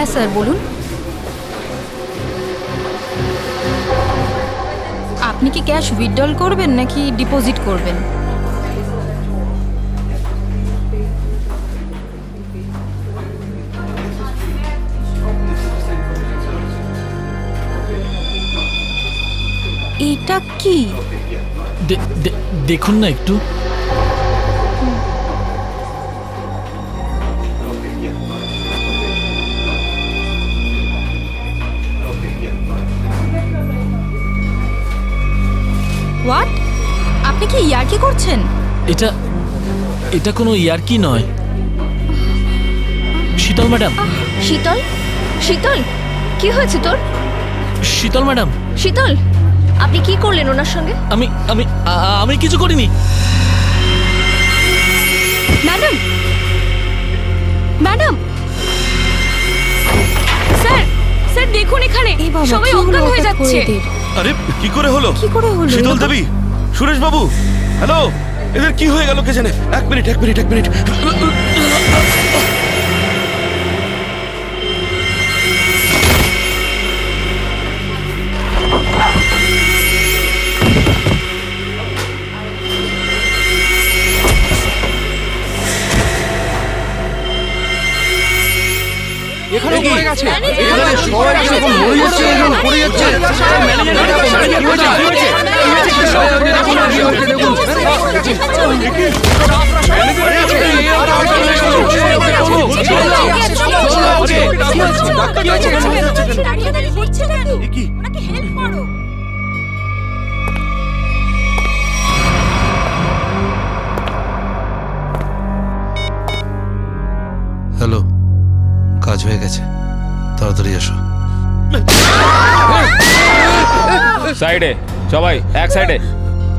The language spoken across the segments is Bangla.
হ্যাঁ স্যার বলুন। আপনি কি ক্যাশ উইথড্রল করবেন নাকি ডিপোজিট করবেন? এটা কি? দেখুন না একটু। হোয়াট? আপনি কি ইয়ার্কি করছেন? এটা এটা কোনো ইয়ার্কি নয়। শীতল ম্যাডাম। শীতল, শীতল, কি হয়েছে তোর? শীতল ম্যাডাম। শীতল, আপনি কি করলেন ওনার সঙ্গে? আমি আমি আমি কিছু করিনি। ম্যাডাম, ম্যাডাম, স্যার, স্যার দেখুন এখানে সবাই অজ্ঞান হয়ে যাচ্ছে। আরে কি করে হলো? কি করে হলো? শীতল দেবী, সুরেশ বাবু, হ্যালো, এদের কি হয়ে গেল কে জানে? এক মিনিট। এখানে কি পড়ে গেছে? এখানে সবাই এরকম মরে যাচ্ছে, এরকম পড়ে যাচ্ছে। হ্যালো, কাজ হয়ে গেছে, তাড়াতাড়ি এসো। সাইডে সবাই, এক সাইডে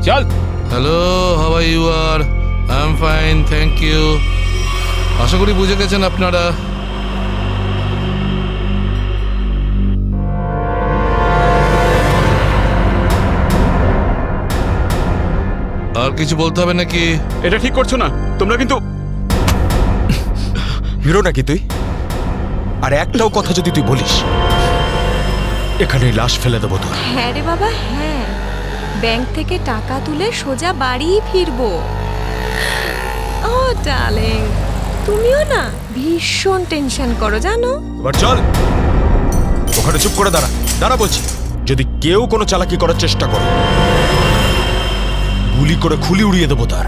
চল। Hello, how are you? আর I am fine, thank you. আশা করি বুঝে গেছেন আপনারা। আর কিছু বলতে হবে নাকি? এটা ঠিক করছো না তোমরা, কিন্তু হিরো নাকি তুই? আর একটাও কথা যদি তুই বলিস, এখানে লাশ ফেলে দেবো তোর। হ্যাঁ রে বাবা, হ্যাঁ, ব্যাংক থেকে টাকা তুলে সোজা বাড়ি ফিরবো। ও ডার্লিং, তুমিও না ভীষণ টেনশন করো জানো। এবার চল, ওখানে চুপ করে দাঁড়া, দাঁড়া বলছি। যদি কেউ কোনো চালাকি করার চেষ্টা করে, গুলি করে খুলি উড়িয়ে দেবো তার।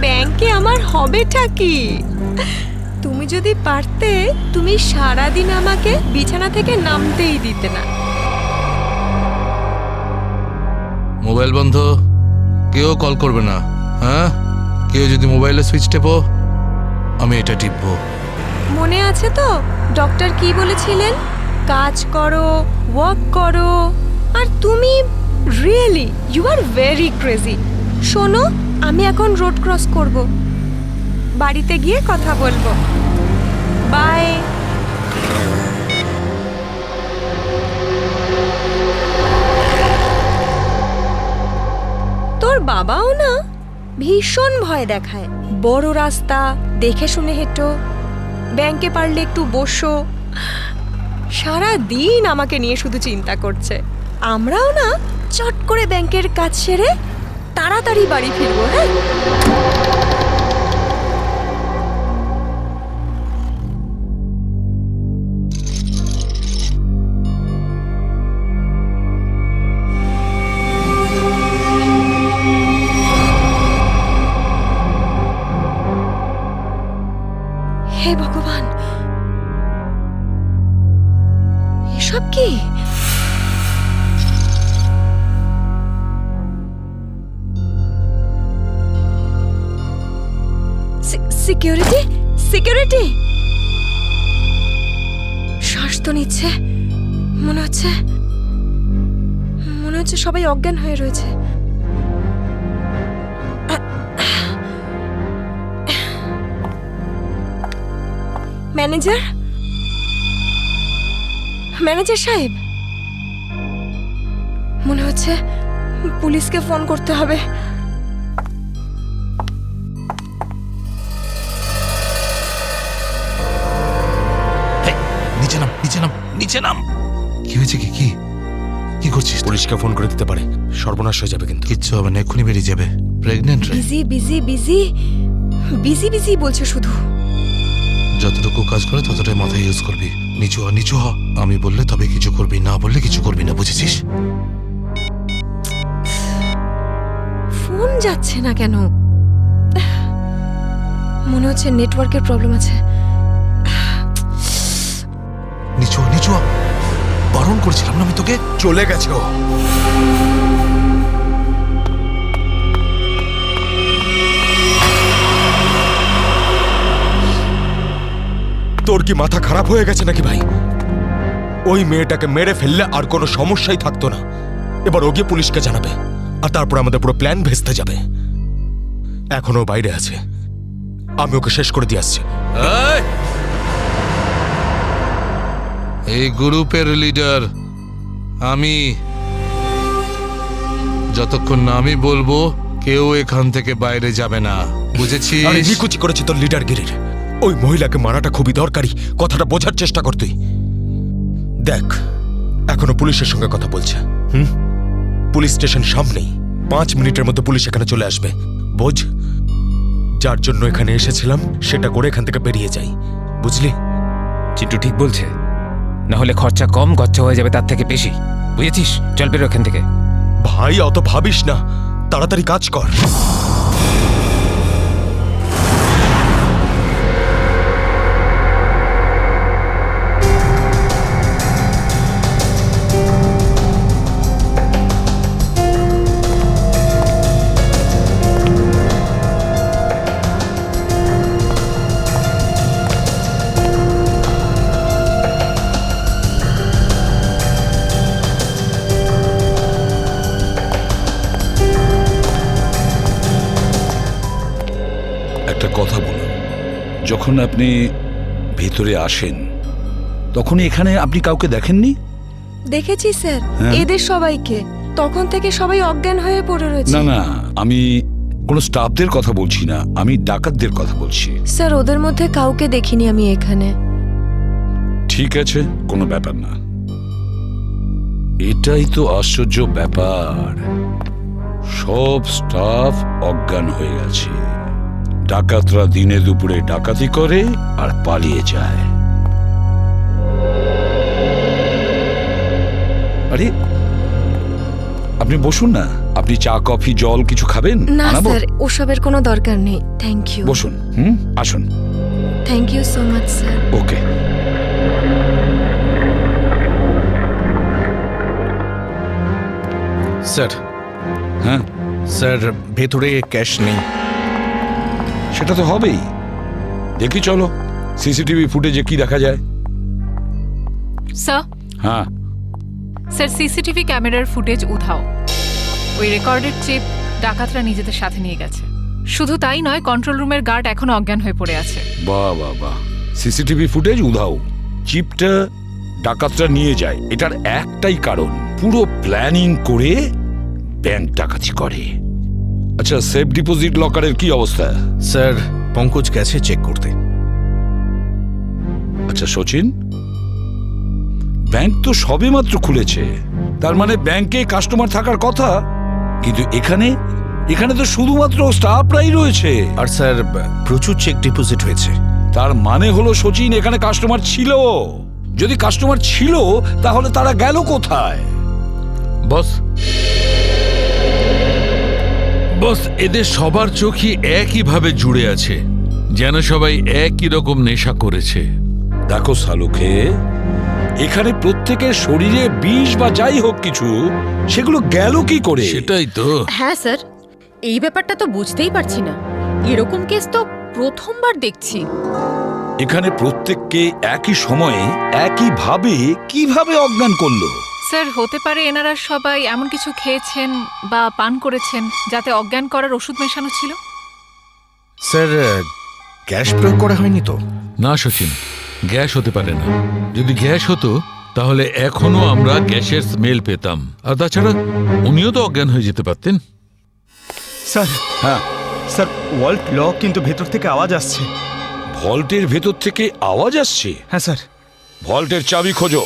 ব্যাংকে আমার হবেটা কি? তুমি যদি পারতে, তুমি সারাদিন আমাকে বিছানা থেকে নামতেই দিতে না। মোবাইল বন্ধ, কেউ কল করবে না। হ্যাঁ, কেউ যদি মোবাইলে সুইচ টেপো, আমি এটা টিপবো। মনে আছে তো ডক্টর কি বলেছিলেন? কাজ করো, ওয়ার্ক করো। আর তুমি really you are very crazy. শোনো, আমি এখন রোড ক্রস করব, বাড়িতে গিয়ে কথা বলবো। বাই। তোর বাবাও না ভীষণ ভয় দেখায়। বড় রাস্তা দেখে শুনে হেঁটো, ব্যাংকে পারলে একটু বসো। সারা দিন আমাকে নিয়ে শুধু চিন্তা করছে। আমরাও না চট করে ব্যাংকের কাজ সেরে তাড়াতাড়ি বাড়ি ফিরবো। হ্যাঁ, হে ভগবান, এসব কি? Security, security. শ্বাস তো নিচ্ছে, মনে হচ্ছে সবাই অজ্ঞান হয়ে রয়েছে। ম্যানেজার, ম্যানেজার সাহেব, মনে হচ্ছে পুলিশকে ফোন করতে হবে। নিচে নাম, নিচে নাম। নিচে নাম। কি হয়েছে? কি কি কি করছিস? পুলিশকে ফোন করে দিতে পারে, সর্বনাশ হয়ে যাবে কিন্তু। কিচ্ছু হবে না, এক্ষুনি বেরিয়ে যাবে। প্রেগনেন্ট রে। Busy busy busy busy busy বলছে শুধু। যতটুকু কাজ করে ততটাই মাথায় ইউজ করবি। নিচু হ, নিচু হ। আমি বললে তবে কিছু করবি, না বললে কিছু করবি না, বুঝেছিস? ফোন যাচ্ছে না কেন? মনে হচ্ছে নেটওয়ার্কের প্রবলেম আছে। নিচু হ, নিচু হ। বারণ করেছিলাম না আমি তোকে? চলে গেছে ও। তোর কি মাথা খারাপ হয়ে গেছে নাকি ভাই? ওই মেয়েটাকে মেরে ফেললে আর কোনো সমস্যাই থাকতো না। এবার ও গিয়ে পুলিশকে জানাবে, আর তারপর আমাদের পুরো প্ল্যান ভেস্তে যাবে। এখনো বাইরে আছে, আমি ওকে শেষ করে দিয়ে আসছি। এই গ্রুপের লিডার আমি। যতক্ষণ না আমি বলবো কেউ এখান থেকে বাইরে যাবে না, বুঝেছিস? আরে নিকুচি করেছি তোর লিডারগিরির। ওই মহিলাকে মারাটা খুবই দরকারি, কথাটা বোঝার চেষ্টা কর তুই। দেখ, এখনো পুলিশের সঙ্গে কথা বলছে। পুলিশ স্টেশন সামনেই, 5 মিনিটের মধ্যে পুলিশ এখানে চলে আসবে। বোঝ, যার জন্য এখানে এসেছিলাম সেটা করে এখান থেকে বেরিয়ে যাই, বুঝলি? চিন্টু ঠিক বলছে, না হলে খরচা কম খরচা হয়ে যাবে তার থেকে বেশি, বুঝেছিস? চল বেরো এখান থেকে। ভাই অত ভাবিস না, তাড়াতাড়ি কাজ কর। একটা কথা বলুন, যখন আপনি ভিতরে আসেন তখন এখানে আপনি কাউকে দেখেননি? দেখেছি স্যার, হ্যাঁ। এদের সবাইকে। তখন থেকে সবাই অজ্ঞান হয়ে পড়ে রয়েছে। না না, আমি কোনো স্টাফদের কথা বলছি না, আমি ডাকাতদের কথা বলছি। স্যার, ওদের মধ্যে কাউকে দেখিনি আমি এখানে। ঠিক আছে, কোনো ব্যাপার না। এটাই তো আশ্চর্য ব্যাপার, সব স্টাফ অজ্ঞান হয়ে গেছে। ডাকাতরা দিনে দুপুরে ডাকাতি করে আর পালিয়ে যায়। আরে আপনি বসুন না, আপনি চা কফি জল কিছু খাবেন? না আনাবো? স্যার, ওসবের কোনো দরকার নেই, থ্যাংক ইউ। বসুন, আসুন। Thank you so much sir. Okay. Sir, হ্যাঁ স্যার ভেতরে ক্যাশ নেই। সেটা তো হবেই। দেখি চলো সিসিটিভি ফুটেজে কি দেখা যায়। স্যার হ্যাঁ, স্যার সিসিটিভি ক্যামেরার ফুটেজ উঠাও। ওই রেকর্ডেড চিপ ডাকাতরা নিজেদের সাথে নিয়ে গেছে। শুধু তাই নয়, কন্ট্রোল রুমের গার্ড এখন অজ্ঞান হয়ে পড়ে আছে। বাহ বাহ বাহ। সিসিটিভি ফুটেজ উধাও, চিপটা ডাকাতরা নিয়ে যায়, এটার একটাই কারণ, পুরো প্ল্যানিং করে ব্যাংক ডাকাতি করে। আচ্ছা, সেফ ডিপোজিট লকারের কি অবস্থা? স্যার, পঙ্কজ গেছে চেক করতে। আচ্ছা সচিন, ব্যাংক তো সবেমাত্র খুলেছে, তার মানে ব্যাংকে কাস্টমার থাকার কথা, কিন্তু এখানে এখানে তো শুধুমাত্র স্টাফরাই রয়েছে। আর স্যার, প্রচুর চেক ডিপোজিট হয়েছে। তার মানে হলো সচিন, এখানে কাস্টমার ছিল। যদি কাস্টমার ছিল তাহলে তারা গেল কোথায়? বস, বস, এদের সবার চোখই একইভাবে জুড়ে আছে, যেন সবাই একই রকম নেশা করেছে। দেখো সালুকে, এখানে প্রত্যেকের শরীরে বিষ বা যাই হোক কিছু, সেগুলো গেল কি করে? সেটাই তো। হ্যাঁ স্যার, এই ব্যাপারটা তো বুঝতেই পারছি না। এরকম কেস তো প্রথমবার দেখছি। এখানে প্রত্যেককে একই সময়ে একইভাবে কিভাবে অজ্ঞান করলো? স্যার, হতে পারে এনারা সবাই এমন কিছু খেয়েছেন বা পান করেছেন যাতে অজ্ঞান করার ওষুধ মেশানো ছিল। স্যার, গ্যাস প্রয়োগ করা হয়নি তো? না সচিন, গ্যাস হতে পারে না। যদি গ্যাস হতো তাহলে এখনো আমরা গ্যাসের স্মেল পেতাম। আর তাছাড়া উনিও তো অজ্ঞান হয়ে যেতে পারতেন। স্যার, হ্যাঁ স্যার, ওয়াল্ট লক, কিন্তু ভেতর থেকে আওয়াজ আসছে। ভল্টের ভেতর থেকে আওয়াজ আসছে? হ্যাঁ স্যার। ভল্টের চাবি খোঁজো।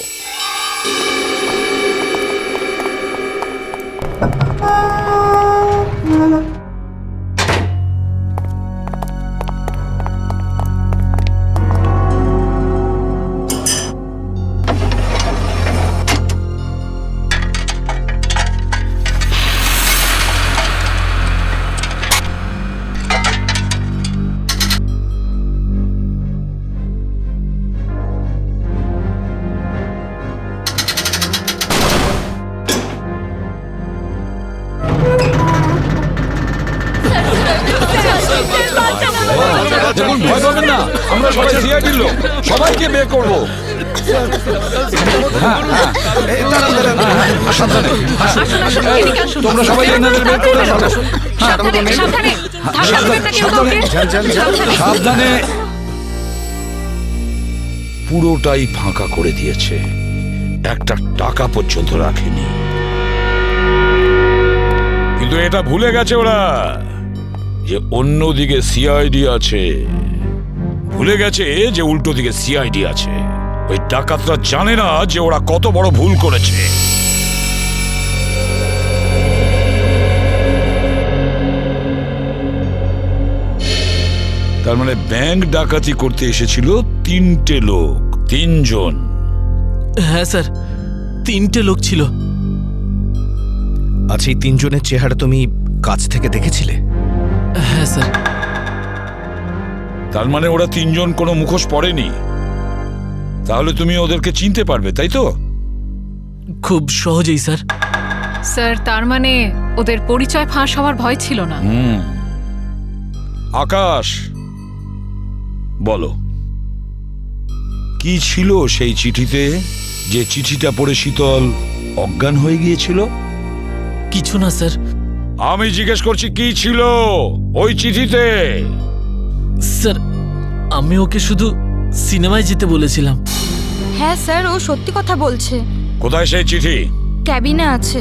দেখুন ভয় পাবেন না, আমরা সবাই সিআইডির লোক, সবাইকে বের করবো। সাবধানে, আসুন আসুন এদিকে আসুন তোমরা সবাই এনাদের বের করে দাও। সাবধানে সাবধানে ধাক্কা দেবেন না কেউ কাউকে সাবধানে। সাবধানে। পুরোটাই ফাঁকা করে দিয়েছে, একটা টাকা পর্যন্ত রাখেনি। কিন্তু এটা ভুলে গেছে ওরা যে অন্যদিকে সিআইডি আছে, ভুলে গেছে যে উল্টো দিকে সিআইডি আছে। ওই ডাকাতরা জানে না যে ওরা কত বড় ভুল করেছে। তার মানে ব্যাংক ডাকাতি করতে এসেছিল 3টে লোক, 3 জন। হ্যাঁ স্যার, 3টে লোক ছিল। আচ্ছা, এই 3 জনের চেহারা তুমি কাছ থেকে দেখেছিলে? হ্যাঁ স্যার। তার মানে ওরা 3 জন কোনো মুখোশ পরেনি। তাহলে তুমি ওদেরকে চিনতে পারবে, তাই তো? খুব সহজেই স্যার। স্যার তার মানে ওদের পরিচয় ফাঁস হওয়ার ভয় ছিল না। আকাশ, বলো কি ছিল সেই চিঠিতে, যে চিঠিটা পড়ে শীতল অজ্ঞান হয়ে গিয়েছিল? কিছু না স্যার। আমি জিজ্ঞেস করছি কি ছিল ওই চিঠিতে? স্যার আমি ওকে শুধু সিনেমায় যেতে বলেছিলাম। হ্যাঁ স্যার, ও সত্যি কথা বলছে। কোথায় সেই চিঠি? ক্যাবিনে আছে।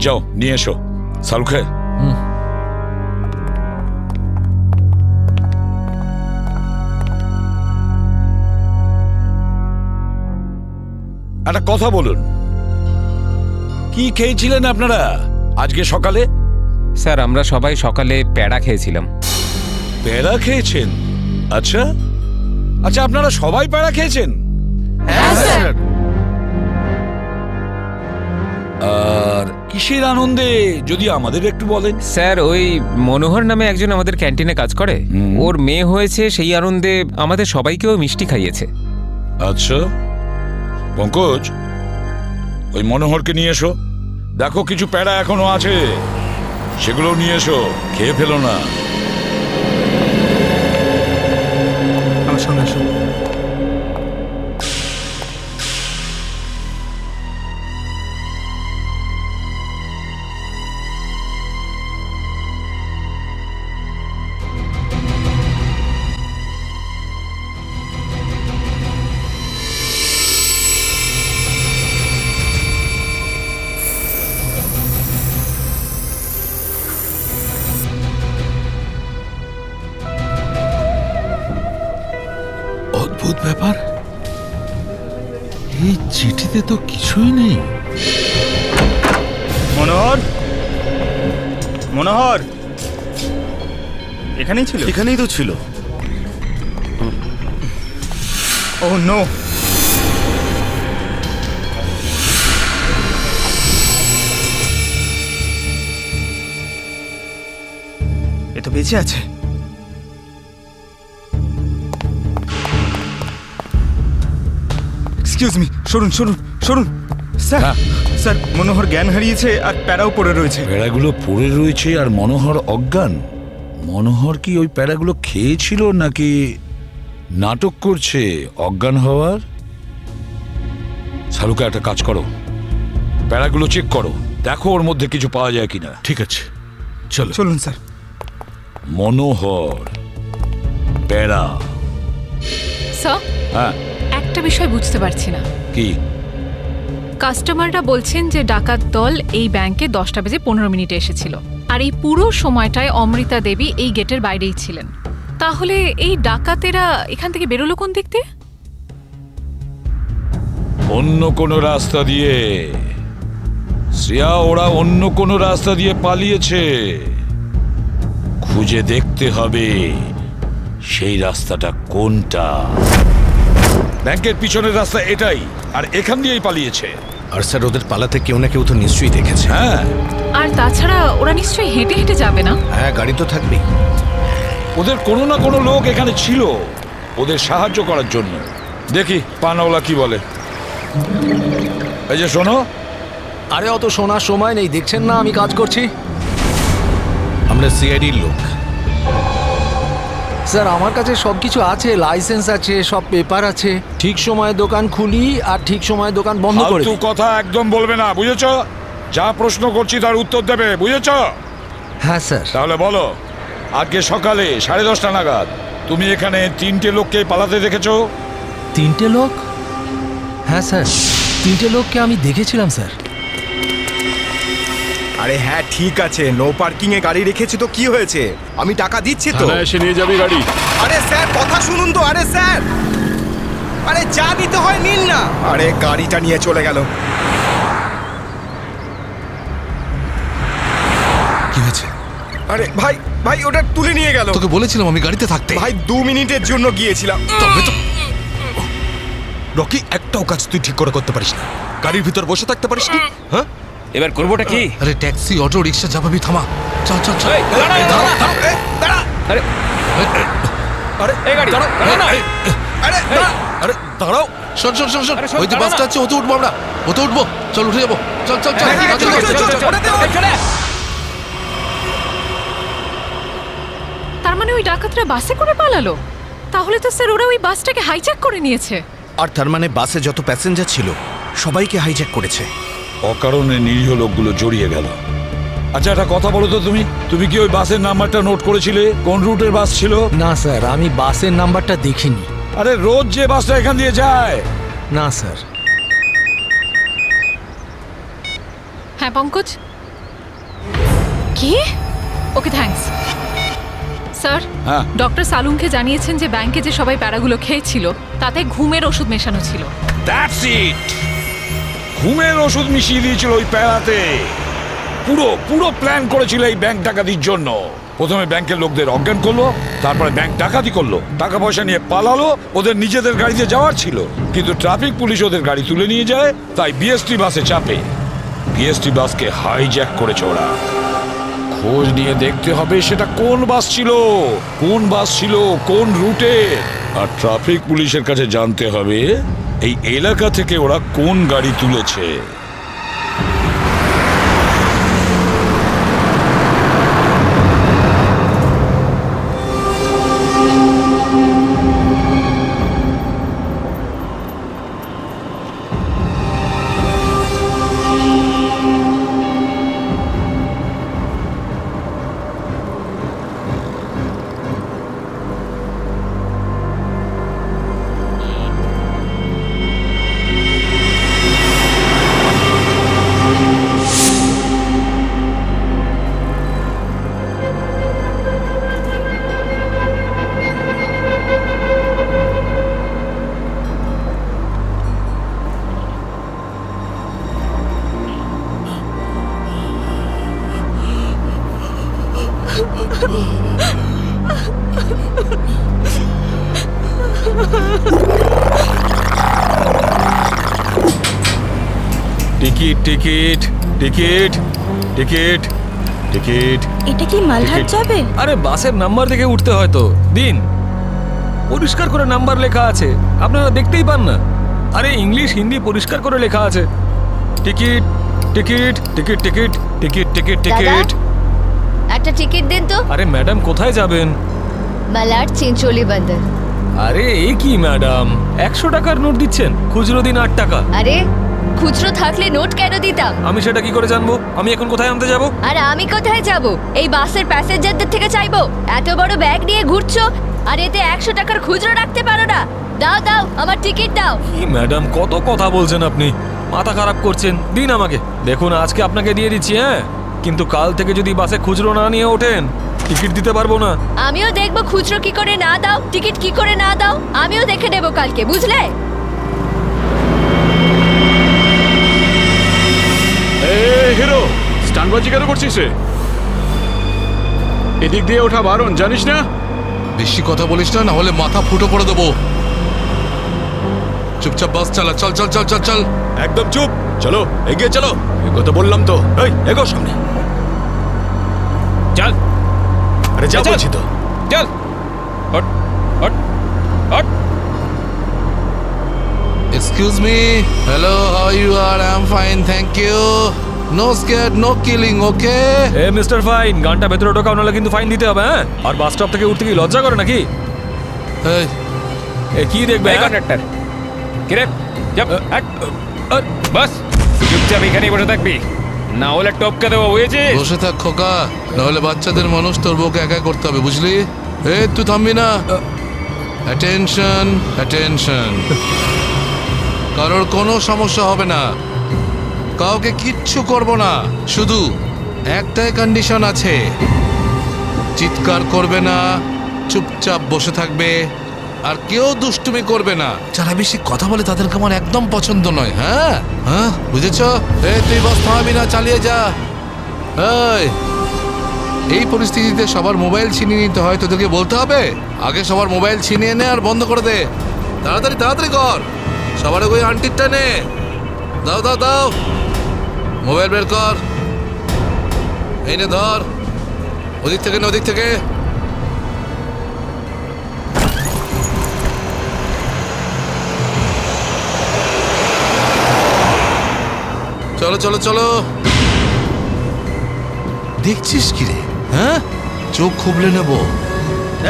যাও নিয়ে এসো। সালুখে, একটা কথা বলুন, কি খেয়েছিলেন আপনারা আজকে সকালে? স্যার আমরা সবাই সকালে প্যাড়া খেয়েছিলাম। প্যাড়া খেয়েছেন? আচ্ছা আচ্ছা, আপনারা সবাই প্যাড়া খেয়েছেন? হ্যাঁ স্যার। আর কিসের আনন্দে যদি আমাদের একটু বলেন? স্যার ওই মনোহর নামে একজন আমাদের ক্যান্টিনে কাজ করে, ওর মেয়ে হয়েছে, সেই আনন্দে আমাদের সবাইকেও মিষ্টি খাইয়েছে। আচ্ছা পঙ্কজ, ওই মনোহরকে নিয়ে এসো। দেখো কিছু প্যাড়া এখনো আছে, সেগুলো নিয়ে এসো, খেয়ে ফেলো না। আমার সঙ্গে আসো। অদ্ভুত ব্যাপার, এই চিঠিতে তো কিছুই নেই। মনোহর, মনোহর এখানেই ছিল? এখানেই তো ছিল। ও নো, এ তো বেঁচে আছে। এক্সকিউজ মি, সরুন সরুন সরুন। স্যার স্যার, মনোহর জ্ঞান হারিয়েছে আর প্যারাও পড়ে রয়েছে। প্যাড়াগুলো পড়ে রয়েছে আর মনোহর অজ্ঞান? মনোহর কি ওই প্যাড়াগুলো খেয়েছিল নাকি নাটক করছে অজ্ঞান হওয়ার? সালুকা একটা কাজ করো, প্যাড়াগুলো চেক করো, দেখো ওর মধ্যে কিছু পাওয়া যায় কিনা। ঠিক আছে, চলো। চলুন স্যার। মনোহর, প্যাড়া। স্যার হ্যাঁ একটা বিষয় বুঝতে পারছি না। কি? কাস্টমাররা বলছেন যে ডাকাত দল এই ব্যাংকে 10:15 এসেছিল, আর এই পুরো সময়টায় অমৃতা দেবী এই গেটের বাইরেই ছিলেন। তাহলে এই ডাকাতেরা এখান থেকে বেরোলো কোন দিক দিয়ে? অন্য কোনো রাস্তা দিয়ে। শ্রেয়া, ওরা অন্য কোনো রাস্তা দিয়ে পালিয়েছে। খুঁজে দেখতে হবে সেই রাস্তাটা কোনটা। ব্যাংকের পিছনের রাস্তা এটাই, আর এখান দিয়েই পালিয়েছে। আর স্যার ওদের পালাতে কেউ না কেউ তো নিশ্চয়ই দেখেছে। হ্যাঁ, আর তাছাড়া ওরা নিশ্চয়ই হেঁটে হেঁটে যাবে না? হ্যাঁ, গাড়ি তো থাকবেই। ওদের কোনো না কোনো লোক এখানে ছিল ওদের সাহায্য করার জন্য। দেখি পানাওয়ালা কি বলে। এই যে শোনো। আরে অত শোনার সময় নেই, দেখছেন না আমি কাজ করছি। আমরা সিআইডির লোক। স্যার আমার কাছে সবকিছু আছে, লাইসেন্স আছে, সব পেপার আছে। ঠিক সময়ে দোকান খুলি আর ঠিক সময়ে দোকান বন্ধ করে ফালতু দিই। কথা একদম বলবে না, বুঝেছো? যা প্রশ্ন করছি তার উত্তর দেবে, বুঝেছো? হ্যাঁ স্যার। তাহলে বলো, আজকে সকালে 10:30 নাগাদ তুমি এখানে 3টে লোককে পালাতে দেখেছো? 3টে লোক? হ্যাঁ স্যার, 3টে লোককে আমি দেখেছিলাম স্যার। আরে হ্যাঁ ঠিক আছে, নো পার্কিং এ গাড়ি রেখেছি তো কি হয়েছে? আমি টাকা দিচ্ছি তো। এসে নিয়ে যাবি গাড়ি। আরে স্যার কথা শুনুন তো, আরে স্যার, আরে যা নিতে হয় নিন না। আরে গাড়িটা নিয়ে চলে গেল। কি হয়েছে? আরে ভাই ভাই ওটা তুলে নিয়ে গেল। তোকে বলেছিলাম আমি গাড়িতে থাকতে। ভাই 2 মিনিটের জন্য গিয়েছিলাম। তবে তো রকি, একটাও কাজ তুই ঠিক করে করতে পারিস না। গাড়ির ভিতর বসে থাকতে পারিস না? হ্যাঁ, এবার করবোটা কি? আরে ট্যাক্সি, অটো, রিক্সা যা পাবি থামা। চল চল চল। আরে আরে এই গাড়ি দাঁড়াও না। আরে দাঁড়া। আরে দাঁড়াও। শোন শোন শোন শোন, আরে শোন, ওই যে দাঁড়া বাসটা না। আছে, ওতে উঠবো আমরা। ওতে উঠবো, চল উঠে যাবো। চল চল চল। হ্যাঁ, ঠিক আছে, চল, চল, চল, চল। তার মানে ওই ডাকাতরা বাসে করে পালালো? তাহলে তো স্যার ওরা ওই বাসটাকে হাইজ্যাক করে নিয়েছে। আর তার মানে বাসে যত প্যাসেঞ্জার ছিল সবাইকে হাইজ্যাক করেছে। অকারণে নিরীহ লোকগুলো জড়িয়ে গেল। আচ্ছা একটা কথা বলো তো, তুমি কি ওই বাসের নাম্বারটা নোট করেছিলে? কোন রুটের বাস ছিল? না স্যার, আমি বাসের নাম্বারটা দেখিনি। আরে রোজ যে বাসটা এখান দিয়ে যায়। না স্যার। হ্যাঁ পঙ্কজ, কি? Okay thanks sir. হ্যাঁ। ডক্টর সালুমকে জানিয়েছেন যে ব্যাংকে যে সবাই প্যারাগুলো খেয়েছিল তাতে ঘুমের ওষুধ মেশানো ছিল। That's it. ঘুমের ওষুধ মিশিয়ে দিয়েছিল ওই প্যারাতে। পুরো পুরো প্ল্যান করেছিল এই ব্যাংক ডাকাতির জন্য। প্রথমে ব্যাংকের লোকদের অজ্ঞান করলো, তারপরে ব্যাংক ডাকাতি করলো, টাকা পয়সা নিয়ে পালালো। ওদের নিজেদের গাড়িতে যাওয়ার ছিল, কিন্তু ট্রাফিক পুলিশ ওদের গাড়ি তুলে নিয়ে যায়, তাই বিএসটি বাসে চাপে। বিএসটি বাসকে হাইজ্যাক করেছে ওরা। খোঁজ নিয়ে দেখতে হবে সেটা কোন বাস ছিল, কোন রুটে। আর ট্রাফিক পুলিশের কাছে জানতে হবে এই এলাকা থেকে ওরা কোন গাড়ি তুলেছে। Ticket ticket ticket ticket ticket. এটা কি মালহাট যাবে? আরে বাসের নাম্বার দেখে উঠতে হয় তো। দিন, পরিষ্কার করে নাম্বার লেখা আছে, আপনারা দেখতেই পান না? আরে ইংলিশ হিন্দি পরিষ্কার করে লেখা আছে। Ticket ticket ticket ticket ticket ticket ticket. একটা টিকিট দিন তো। আরে ম্যাডাম কোথায় যাবেন? মালাড চিঞ্চোলি বন্দর। আরে এ কি ম্যাডাম, 100 টাকার নোট দিচ্ছেন, খুচরো দিন 8 টাকা। আরে খুচরো থাকলে নোট কেন দিতাম? আমি সেটা কি করে জানবো? আমি এখন কোথায় আনতে যাব? আর আমি কোথায় যাব? এই বাসের প্যাসেঞ্জারদের থেকে চাইবো? এত বড় ব্যাগ নিয়ে ঘুরছো আর এতে 100 টাকার খুচরো রাখতে পারো না? দাও দাও, আমার টিকিট দাও। কি ম্যাডাম, কত কথা বলছেন আপনি, মাথা খারাপ করছেন। দিন আমাকে। দেখুন আজকে আপনাকে দিয়ে দিচ্ছি, হ্যাঁ, কিন্তু কাল থেকে যদি বাসে খুচরো না নিয়ে ওঠেন টিকিট দিতে পারবো না। আমিও দেখবো খুচরো কি করে না দাও, টিকিট কি করে না দাও, আমিও দেখে নেবো কালকে, বুঝলে? হিরো, স্টানবাজি কেন করছিস রে? এদিক দিয়ে ওঠা বারণ, জানিস না? বেশি কথা বলিস না, না হলে মাথা ফুটো করে দেবো। চুপচাপ বাস চালা। চল চল চল চল চল। একদম চুপ। চলো এগিয়ে চলো। এগোতে বললাম তো। এই এগো সামনে। চল। আরে যা বলছি তো। চল। Hot hot hot. Excuse me. Hello, how you are? I'm fine, thank you. No scared, no killing, okay? A mister fine, গানটা ভেতরে ঢোকাও, নাহলে কিন্তু ফাইন দিতে হবে, হ্যাঁ? আর বাস স্টপ থেকে উঠতে কি লজ্জা করে নাকি? এই কি দেখবে কন্ডাক্টর কিরে যাব বাস চুপচাপ এখানেই বসে থাকবি, না হলে টপকে দেবো, বুঝেছিস? বসে থাক খোকা, নাহলে বাচ্চাদের মানুষ তোর বউকে একা করতে হবে, বুঝলি? তুই থামবি না। Attention attention. কারোর কোনো সমস্যা হবে না, কাউকে কিচ্ছু করব না, শুধু একটাই কন্ডিশন আছে, চিৎকার করবে না, চুপচাপ বসে থাকবে, আর কেউ দুষ্টুমি করবে না। যারা বেশি কথা বলে তাদেরকে আমার একদম পছন্দ নয়। হ্যাঁ হ্যাঁ, বুঝেছ? তুই বাস থামাবি না, চালিয়ে যা। এই পরিস্থিতিতে সবার মোবাইল ছিনিয়ে নিতে হয়, তোদেরকে বলতে হবে আগে সবার মোবাইল ছিনিয়ে নে আর বন্ধ করে দে। তাড়াতাড়ি তাড়াতাড়ি কর, সবার ওই আন্টিরটা নে। দাও দাও দাও, মোবাইল বের কর। এই নে ধর, ওদিক থেকে না ওদিক থেকে। চলো চলো চলো। দেখছিস কি রে? হ্যাঁ, চোখ খুবলে নেব।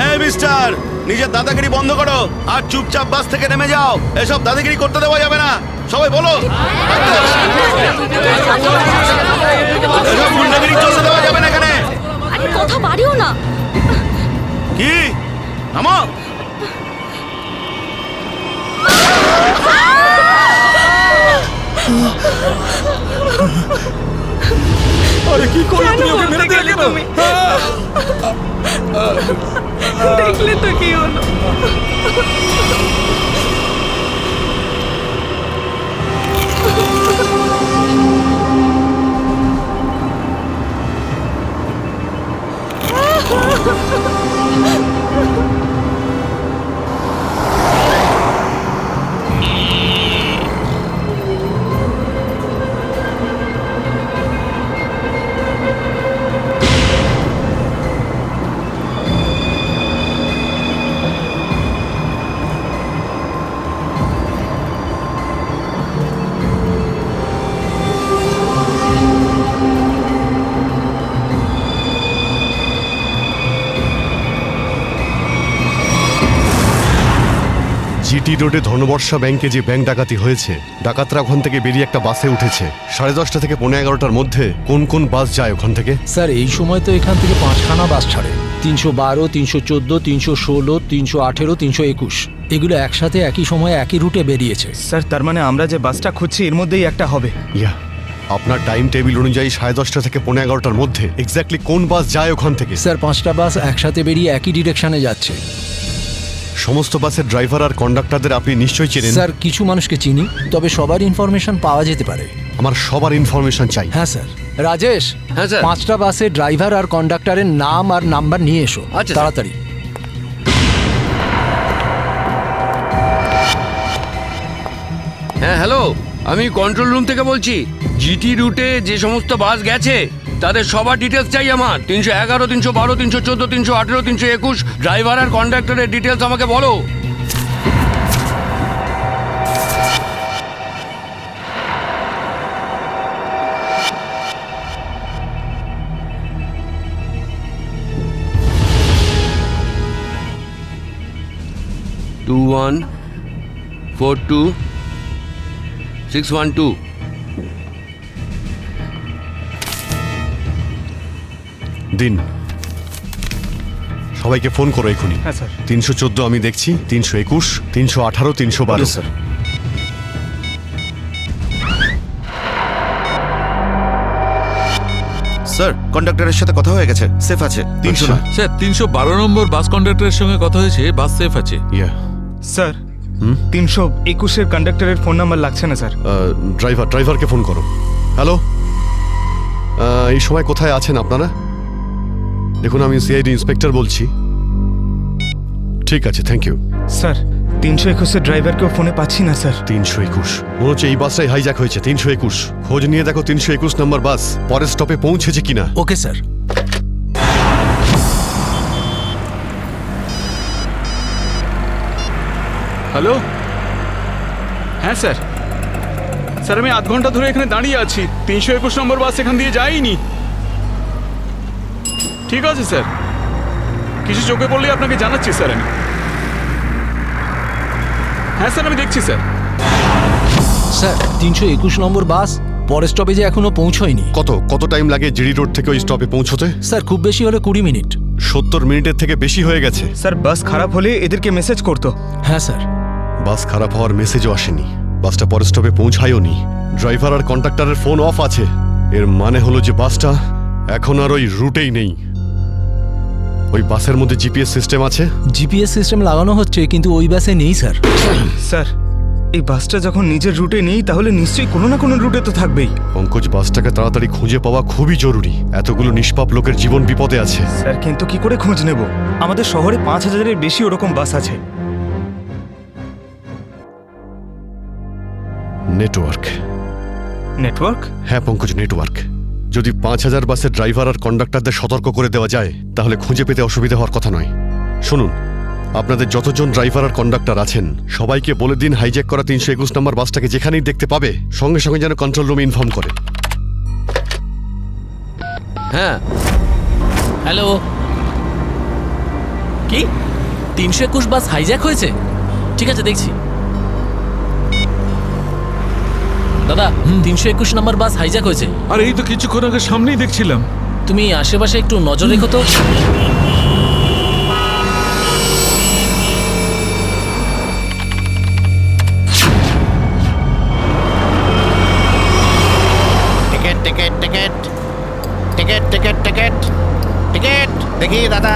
এই মিস্টার, নিজের দাদাগিরি বন্ধ করো আর চুপচাপ বাস থেকে নেমে যাও। এসব দাদাগিরি করতে দেওয়া যাবে না, সবাই বলো। এসব গুন্ডাগিরি চলতে দেওয়া যাবে না এখানে। আরে কথা বাড়িও না। কি নামো। আরে কি করলে তুমি? ওকে মেরে দিলে কেন? দেখলে তো কি হলো। জিটি রোডে ধনবর্ষা ব্যাংকে যে ব্যাংক ডাকাতি হয়েছে, ডাকাতরা ওখান থেকে বেরিয়ে একটা বাসে উঠেছে। 10:30 থেকে 11:15টার মধ্যে কোন কোন বাস যায় ওখান থেকে? স্যার এই সময় তো এখান থেকে 5খানা বাস ছাড়ে, 312, 314, 316, 318, 321। এগুলো একসাথে একই সময়ে একই রুটে বেরিয়েছে। স্যার, তার মানে আমরা যে বাসটা খুঁজছি এর মধ্যেই একটা হবে। ইয়া, আপনার টাইম টেবিল অনুযায়ী 10:30 থেকে 11:15টার মধ্যে এক্স্যাক্টলি কোন বাস যায় ওখান থেকে? স্যার 5টা বাস একসাথে বেরিয়ে একই ডিরেকশনে যাচ্ছে। সমস্ত বাসের ড্রাইভার আর কন্ডাক্টরদের আপনি নিশ্চয়ই চেনেন? স্যার কিছু মানুষকে চিনি, তবে সবার ইনফরমেশন পাওয়া যেতে পারে। আমার সবার ইনফরমেশন চাই। হ্যাঁ স্যার। রাজেশ, হ্যাঁ স্যার। 5টা বাসের ড্রাইভার আর কন্ডাক্টরের নাম আর নাম্বার নিয়ে এসো। আচ্ছা, তাড়াতাড়ি। হ্যাঁ হ্যালো, আমি কন্ট্রোল রুম থেকে বলছি। জিটি রুটে যে সমস্ত বাস গেছে তাদের সবার ডিটেলস চাই আমার। 311, 312, 314, 318, 321 ড্রাইভার আর কন্ডাক্টরের ডিটেলস আমাকে বলো। টু 1 4 2 6 1 2। দিন, সবাইকে ফোন করো এখনই। হ্যাঁ স্যার। 314 আমি দেখছি, 321, 318, 312। স্যার। স্যার, কন্ডাক্টরের সাথে কথা হয়ে গেছে, সেফ আছে। 300 না। স্যার 312 নম্বর বাস কন্ডাক্টরের সঙ্গে কথা হয়েছে, বাস সেফ আছে। স্যার 321-এর কন্ডাক্টরের ফোন নাম্বার লাগছে না স্যার। ড্রাইভারকে ফোন করো। হ্যালো, এই সময় কোথায় আছেন আপনারা? দেখুন, আমি সিআইডি ইন্সপেক্টর বলছি। ঠিক আছে, থ্যাংক ইউ। স্যার 321-এর ড্রাইভারকেও ফোনে পাচ্ছি না স্যার। 321 মনে হচ্ছে এই বাসটাই হাইজ্যাক হয়েছে। 321 খোঁজ নিয়ে দেখো 321 নম্বর বাস পরের স্টপে পৌঁছেছে কিনা। Okay sir. হ্যালো, হ্যাঁ স্যার। স্যার আমি আধ ঘন্টা ধরে এখানে দাঁড়িয়ে আছি, 321 নম্বর বাস এখান দিয়ে যায়নি। ঠিক আছে স্যার, কিছু চোখে পড়লেই আপনাকে জানাচ্ছি স্যার আমি। হ্যাঁ স্যার, আমি দেখছি স্যার। স্যার 321 নম্বর বাস পরের স্টপেজে এখনো পৌঁছয়নি। কত টাইম লাগে জিডি রোড থেকে ওই স্টপে পৌঁছতে? স্যার খুব বেশি হলে 20 মিনিট। 70 মিনিটের থেকে বেশি হয়ে গেছে। স্যার বাস খারাপ হলে এদেরকে মেসেজ করতো। হ্যাঁ স্যার। বাস খারাপ হওয়ার মেসেজও আসেনি, বাসটা পরের স্টপে পৌঁছায়ও নি, ড্রাইভার আর কন্ডাক্টরের ফোন অফ আছে। এর মানে হলো যে বাসটা এখন আর ওই রুটেই নেই। ওই বাসের মধ্যে জিপিএস সিস্টেম আছে? জিপিএস সিস্টেম লাগানো হচ্ছে কিন্তু ওই বাসে নেই স্যার। স্যার এই বাসটা যখন নিজের রুটে নেই তাহলে নিশ্চয়ই কোনো না কোনো রুটে তো থাকবেই। পঙ্কজ, বাসটাকে তাড়াতাড়ি খুঁজে পাওয়া খুবই জরুরি, এতগুলো নিষ্পাপ লোকের জীবন বিপদে আছে। স্যার কিন্তু কি করে খোঁজ নেব? আমাদের শহরে 5000-এর বেশি ওরকম বাস আছে। নেটওয়ার্ক। নেটওয়ার্ক? হ্যাঁ পঙ্কজ, নেটওয়ার্ক। যদি 5000 বাসের ড্রাইভার আর কন্ডাক্টরদের সতর্ক করে দেওয়া যায় তাহলে খুঁজে পেতে অসুবিধা হওয়ার কথা নয়। শুনুন, আপনাদের যতজন ড্রাইভার আর কন্ডাক্টর আছেন সবাইকে বলে দিন হাইজ্যাক করা 321 নম্বর বাসটাকে যেখানেই দেখতে পাবে সঙ্গে সঙ্গে যেন কন্ট্রোল রুমে ইনফর্ম করে। হ্যাঁ, হ্যালো। কি 321 বাস হাইজ্যাক হয়েছে? ঠিক আছে, দেখছি। দাদা, 321 নম্বর বাস হাইজ্যাক হয়েছে। আর এই তো কিছুক্ষণ আগে সামনেই দেখছিলাম। তুমি আশেপাশে একটু নজর রেখো তো। Ticket ticket ticket ticket ticket ticket ticket দেখি দাদা,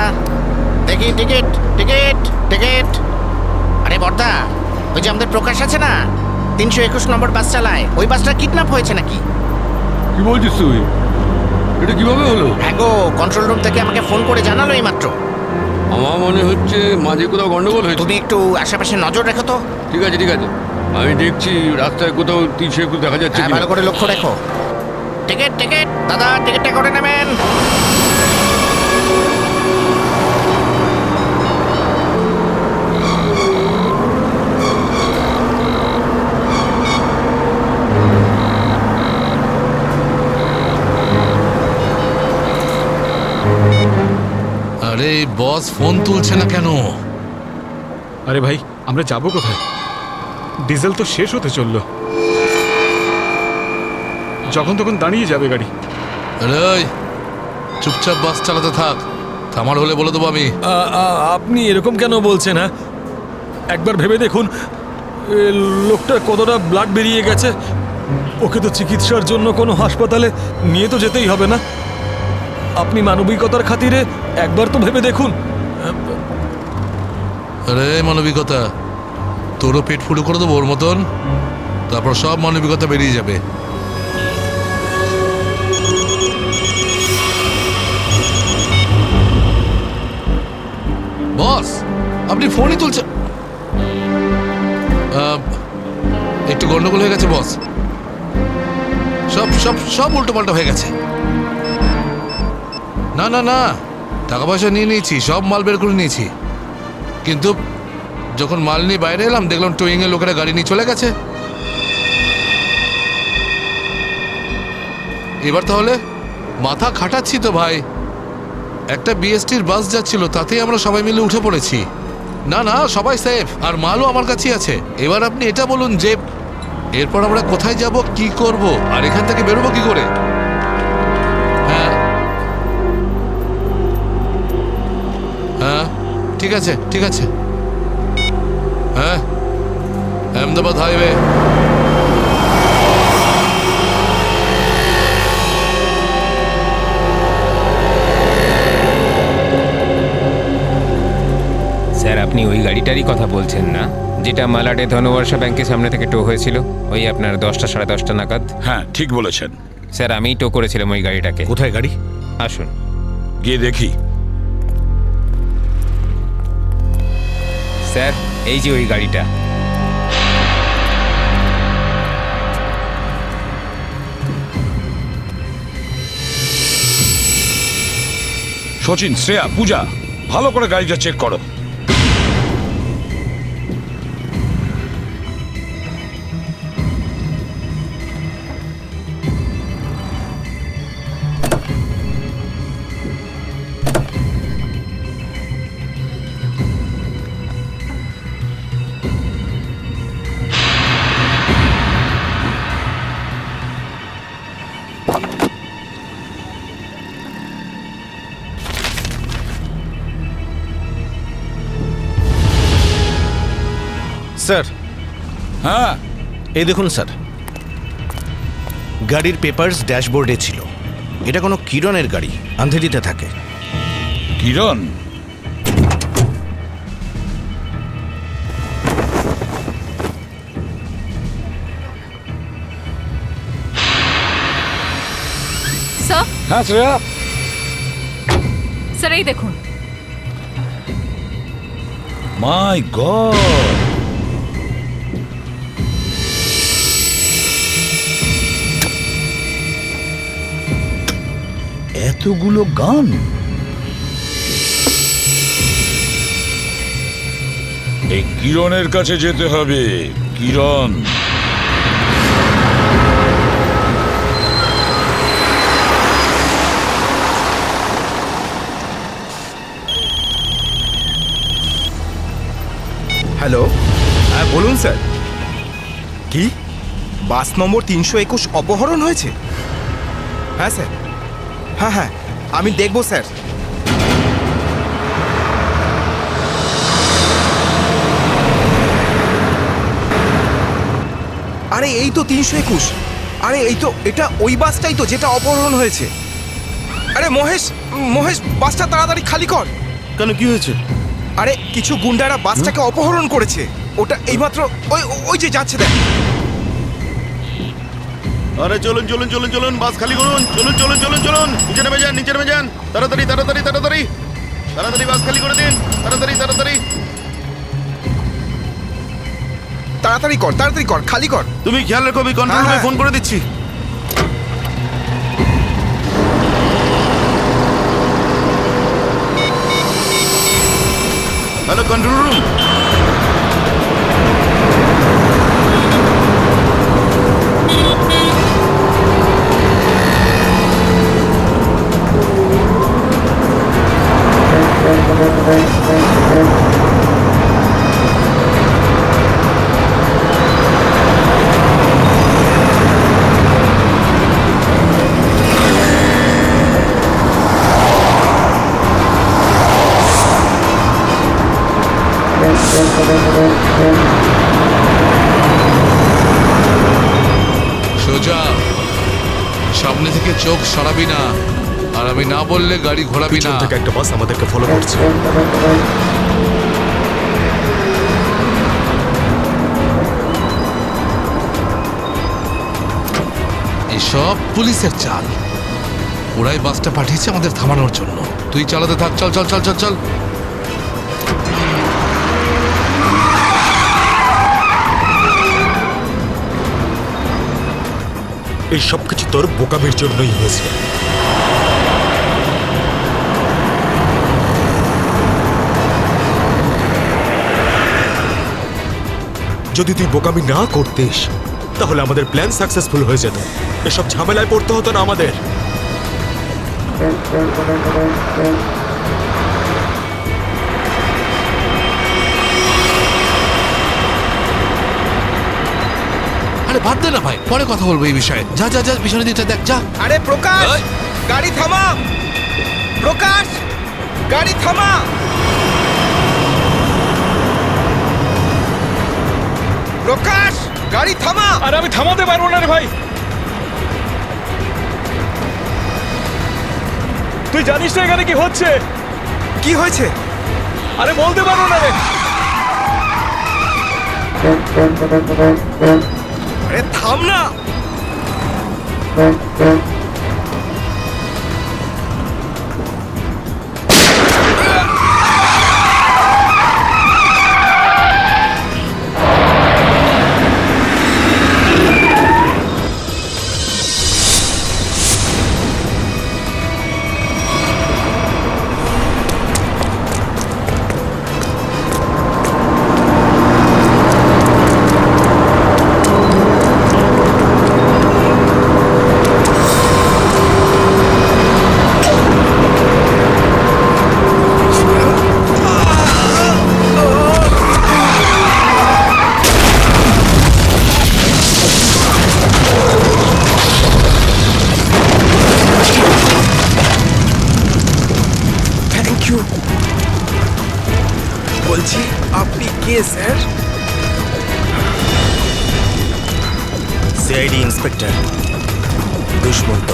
দেখি টিকিট টিকিট টিকিট। আরে বর্দা, ওই যে আমাদের প্রকাশ আছে না, 321 নম্বর বাস চালায়, ওই বাসটা কিডন্যাপ হয়েছে নাকি? কি বলছিস তুই? এটা কিভাবে হলো? হ্যাঁ গো, কন্ট্রোল রুম থেকে আমাকে ফোন করে জানালো এই মাত্র। আমার মনে হচ্ছে মাঝে কোথাও গন্ডগোল হয়েছে। তুমি একটু আশেপাশে নজর রেখো তো। ঠিক আছে ঠিক আছে, আমি দেখছি রাস্তায় কোথাও 321 দেখা যাচ্ছে হ্যাঁ, কিনা। ভালো করে লক্ষ্য রেখো। টিকিট টিকিট দাদা, টিকিটটা করে নেবেন। আরে বস ফোন তুলছে না কেন? আরে ভাই, আমরা যাবো কোথায়? ডিজেল তো শেষ হতে চললো, যখন তখন দাঁড়িয়ে যাবে গাড়ি। আরে ওই, চুপচাপ বাস চালাতে থাক, থামার হলে বলে দেবো আমি। আপনি এরকম কেন বলছেন? হ্যাঁ, একবার ভেবে দেখুন লোকটা কতটা ব্লাড বেরিয়ে গেছে। ওকে তো চিকিৎসার জন্য কোনো হাসপাতালে নিয়ে তো যেতেই হবে না? আপনি মানবিকতার খাতিরে একবার তো ভেবে দেখুন। আরে মানবিকতা, তোরও পেট ফুটো করে দেবো ওর মতন, তারপর সব মানবিকতা বেরিয়ে যাবে। বস, আপনি ফোনই তুলছেন। একটু গন্ডগোল হয়ে গেছে বস, সব সব সব উল্টো পাল্টা হয়ে গেছে। না না না, টাকা পয়সা নিয়ে নিয়েছি, সব মাল বের করে নিয়েছি, কিন্তু যখন মাল নিয়ে বাইরে এলাম দেখলাম টোয়িং এর লোকেরা গাড়ি নিয়ে চলে গেছে। এবার তাহলে মাথা খাটাচ্ছি তো ভাই। একটা বিএসটির বাস যাচ্ছিল, তাতেই আমরা সবাই মিলে উঠে পড়েছি। না না, সবাই সেফ, আর মালও আমার কাছেই আছে। এবার আপনি এটা বলুন যে এরপর আমরা কোথায় যাব, কি করব, আর এখান থেকে বেরোবো কি করে? হ্যাঁ হ্যাঁ, ঠিক আছে ঠিক আছে। হ্যাঁ, আহমেদাবাদ হাইওয়ে। স্যার, আপনি ওই গাড়িটারই কথা বলছেন না যেটা মালাডে ধনবর্ষা ব্যাংকের সামনে থেকে টো হয়েছিল ওই আপনার 10টা সাড়ে 10টা নাগাদ? হ্যাঁ, ঠিক বলেছেন স্যার, আমিই টো করেছিলাম ওই গাড়িটাকে। কোথায় গাড়ি? আসুন গিয়ে দেখি। স্যার, এই যে ওই গাড়িটা। সচিন, শ্রেয়া, পূজা, ভালো করে গাড়িটা চেক করো। স্যার। হ্যাঁ, এই দেখুন স্যার, গাড়ির পেপারস ড্যাশবোর্ডে ছিল। এটা কোনো কিরণের গাড়ি, আন্ধেরিতে থাকে। কিরণ? স্যার, হ্যাঁ শ্রেয়া। স্যার এই দেখুন। মাই গড, এতগুলো গান! এই কিরণের কাছে যেতে হবে। কিরণ, হ্যালো, হ্যাঁ বলুন স্যার। কি বাস নম্বর 321 অপহরণ হয়েছে? হ্যাঁ স্যার, হ্যাঁ হ্যাঁ আমি দেখব স্যার। আরে এই তো 321। আরে এই তো, এটা ওই বাসটাই তো যেটা অপহরণ হয়েছে। আরে মহেশ, মহেশ বাসটা তাড়াতাড়ি খালি কর। কেন, কি হয়েছে? আরে কিছু গুন্ডারা বাসটাকে অপহরণ করেছে। ওটা এইমাত্র ওই ওই যে যাচ্ছে দেখ। আরে চলুন চলুন চলুন চলুন, বাস খালি করুন। চলুন চলুন চলুন চলুন, নিচে নেমে যান, নিচে নেমে যান। তাড়াতাড়ি তাড়াতাড়ি তাড়াতাড়ি তাড়াতাড়ি বাস খালি করে দিন। তাড়াতাড়ি তাড়াতাড়ি তাড়াতাড়ি কর, তাড়াতাড়ি কর, খালি কর। তুমি খেয়াল রেখো, আমি কন্ট্রোল রুমে ফোন করে দিচ্ছি। Hello control room. সোজা সামনে থেকে চোখ সরাবি না, আর আমি না বললে গাড়ি ঘোরাবি না। থেকে একটা বাস আমাদেরকে ফলো করছে। এসব পুলিশের চাল। ওরাই বাসটা পাঠিয়েছে আমাদের থামানোর জন্য। তুই চালাতে থাক, চল চল চল চল চল। এই সব কিছু তোর বোকামির জন্যই হয়েছে। যদি তুই বোকামি না করতিস তাহলে আমাদের প্ল্যান সাকসেসফুল হয়ে যেত। এসব ঝামেলায় পড়তে হতো না আমাদের। আরে বাদ দে না ভাই, পরে কথা বলবো এই বিষয়ে। যা যা যা, পিছনে দিকটা দেখ, যা। আরে প্রকাশ, গাড়ি থামা। প্রকাশ, গাড়ি থামা। প্রকাশ, গাড়ি থামা। আরে আমি থামাতে পারবো না রে ভাই। তুই জানিস না এখানে কি হচ্ছে? কি হয়েছে? আরে বলতে পারবো না রে। আরে থাম না। বলছি আপনি কে sir? CID inspector Dushmant.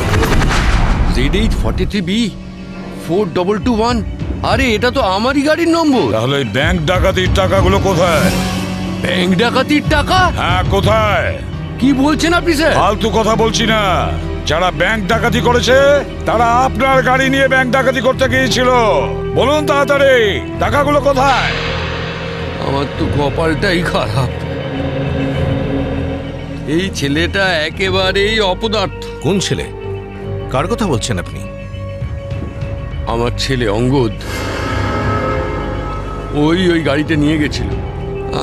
Z843B 4221। আরে এটা তো আমারই গাড়ির নম্বর। তাহলে এই ব্যাংক ডাকাতির টাকাগুলো কোথায়? ব্যাংক ডাকাতির টাকা? হ্যাঁ, কোথায়? কি বলছেন আপনি স্যার? ফালতু কথা বলছি না। যারা ব্যাংক ডাকাতি করেছে তারা আপনার গাড়ি নিয়ে ব্যাংক ডাকাতি করতে গিয়েছিল। বলুন তাড়াতাড়ি, টাকাগুলো কোথায়? আমার তো কপালটাই খারাপ। এই ছেলেটা একেবারেই অপদার্থ। কোন ছেলে? কার কথা বলছেন আপনি? আমার ছেলে অঙ্গদ। ওই গাড়িতে নিয়ে গেছিল।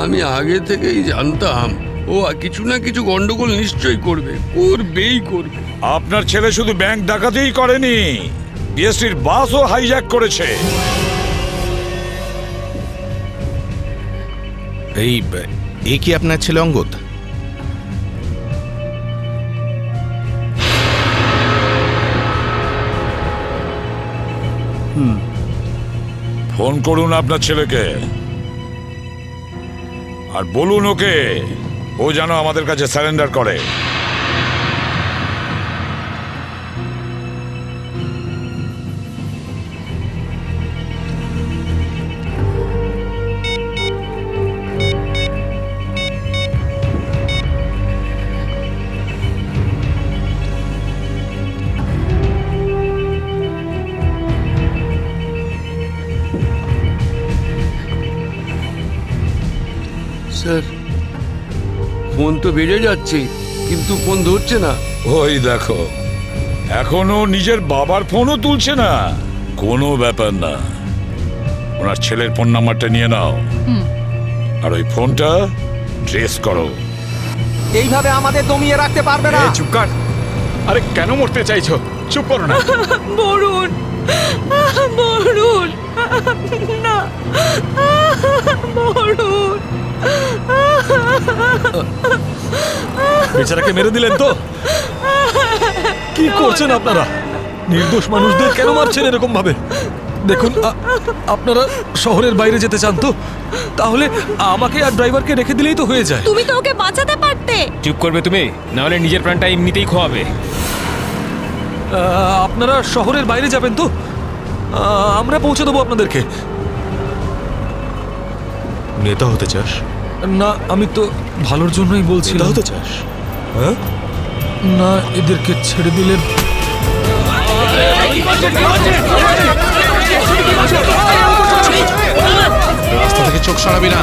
আমি আগে থেকেই জানতাম ও কিছু না কিছু গন্ডগোল নিশ্চয়ই করবে, করবেই করবে। আপনার ছেলে শুধু ব্যাংক ডাকাতিই করেনি, বিএসটির বাসও হাইজ্যাক করেছে। এই কি আপনার ছেলে অঙ্গদ? ফোন করুন আপনার ছেলেকে আর বলুন ওকে ও যেন আমাদের কাছে সারেন্ডার করে। স্যার, ফোন তো বেজে যাচ্ছে কিন্তু ফোন ধরছে না। ওই দেখো, এখনো নিজের বাবার ফোনও তুলছে না। কোনো ব্যাপার না, ওনার ছেলের ফোন নাম্বারটা নিয়ে নাও আর ওই ফোনটা ট্রেস করো। এইভাবে আমাদের দমিয়ে রাখতে পারবে না। চুপ কর। আরে কেন মরতে চাইছো? চুপ করো না। বরুণ, বরুণ, না, বরুণ। বেচারাকে মেরে দিলেন তো? কি করছেন আপনারা? নির্দোষ মানুষদের কেন মারছেন এরকম ভাবে? দেখুন, আপনারা শহরের বাইরে যেতে চান তো তাহলে আমাকে আর ড্রাইভারকে রেখে দিলেই তো হয়ে যায়। তুমি তো ওকে বাঁচাতে পারতে। চুপ করবে তুমি, না হলে নিজের প্রাণটা এমনিতেই খোয়াবে। আপনারা শহরের বাইরে যাবেন তো? আমরা পৌঁছে দেবো আপনাদেরকে। নেতা হতে চাস? না, আমি তো ভালোর জন্যই বলছি। নেতা হতে চাস? হ্যাঁ, না, এদেরকে ছেড়ে দিলে রাস্তা থেকে চোখ সরাবি না।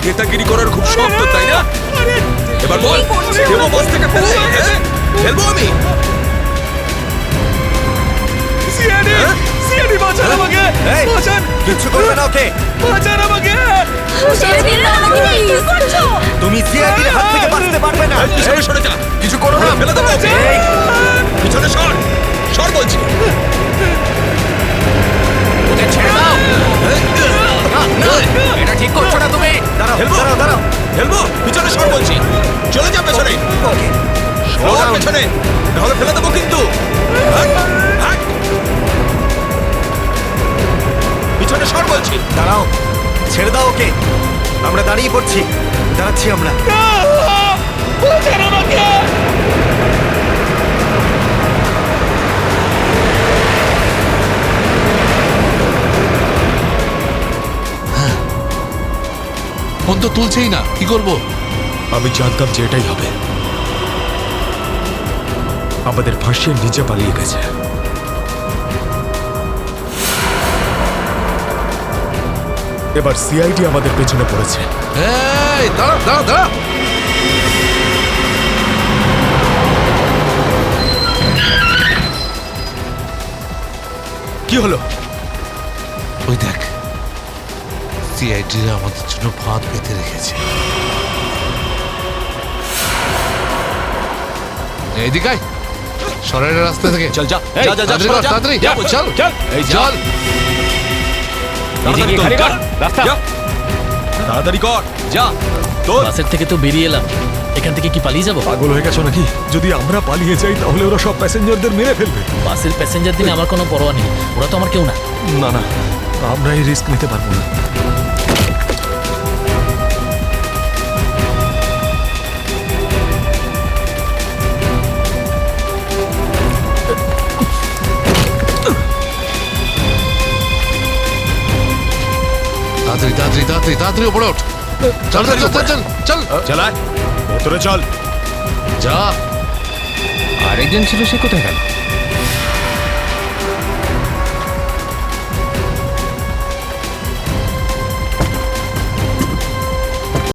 নেতাগিরি করার খুব শখ তো, তাই না? এবার বল, দেবো বাস থেকে ফেলে? ফেলবো আমি? সিআইডি বাঁচান আমাকে! বাঁচান! কিচ্ছু করবে না ওকে। বাঁচান আমাকে! তুমি সিআইডির হাত থেকে বাঁচতে পারবে না। পিছনে সরে যা, কিছু করো না, ফেলে দেবো। পিছনে সর, সর বলছি। ওকে ছেড়ে দাও। এটা ঠিক করছো না তুমি। দাঁড়াও, দাঁড়াও, দাঁড়াও। ফেলবো, পিছনে সর বলছি। চলে যা পেছনে, সর পেছনে, নাহলে ফেলে দেবো কিন্তু। পিছনে সর বলছি। দাঁড়াও, ছেড়ে দাও ওকে। আমরা দাঁড়িয়ে পড়ছি, দাঁড়াচ্ছি আমরা। ফোন তো তুলছেই না, কি করবো? আমি জানতাম যে এটাই হবে। আমাদের ফাঁসিয়ে নিচে পালিয়ে গেছে। এবার সিআইডি আমাদের পেছনে পড়েছে। এই দাঁড়া দাঁড়া দাঁড়া। কি হলো? ওই দেখ, সিআইডি আমাদের জন্য ফাঁদ পেতে রেখেছে। এইদিকে আয়, সরের রাস্তা থেকে চল। যা যা যা, তাড়াতাড়ি চল চল। এই চল, তাড়াতাড়ি কর, যা। বাসের থেকে তো বেরিয়ে এলাম, এখান থেকে কি পালিয়ে যাবো? পাগল হয়ে গেছো নাকি? যদি আমরা পালিয়ে যাই তাহলে ওরা সব প্যাসেঞ্জারদের মেরে ফেলবে। বাসের প্যাসেঞ্জার দিনে আমার কোনো পরোয়া নেই, ওরা তো আমার কেউ না। না না, আমরা এই রিস্ক নিতে পারবো না। তাড়াতাড়ি তাড়াতাড়ি উপরে ওঠ। চল চল চল চল চল চালায় ভেতরে চল। যা। আরেকজন ছিল, সে কোথায় গেল?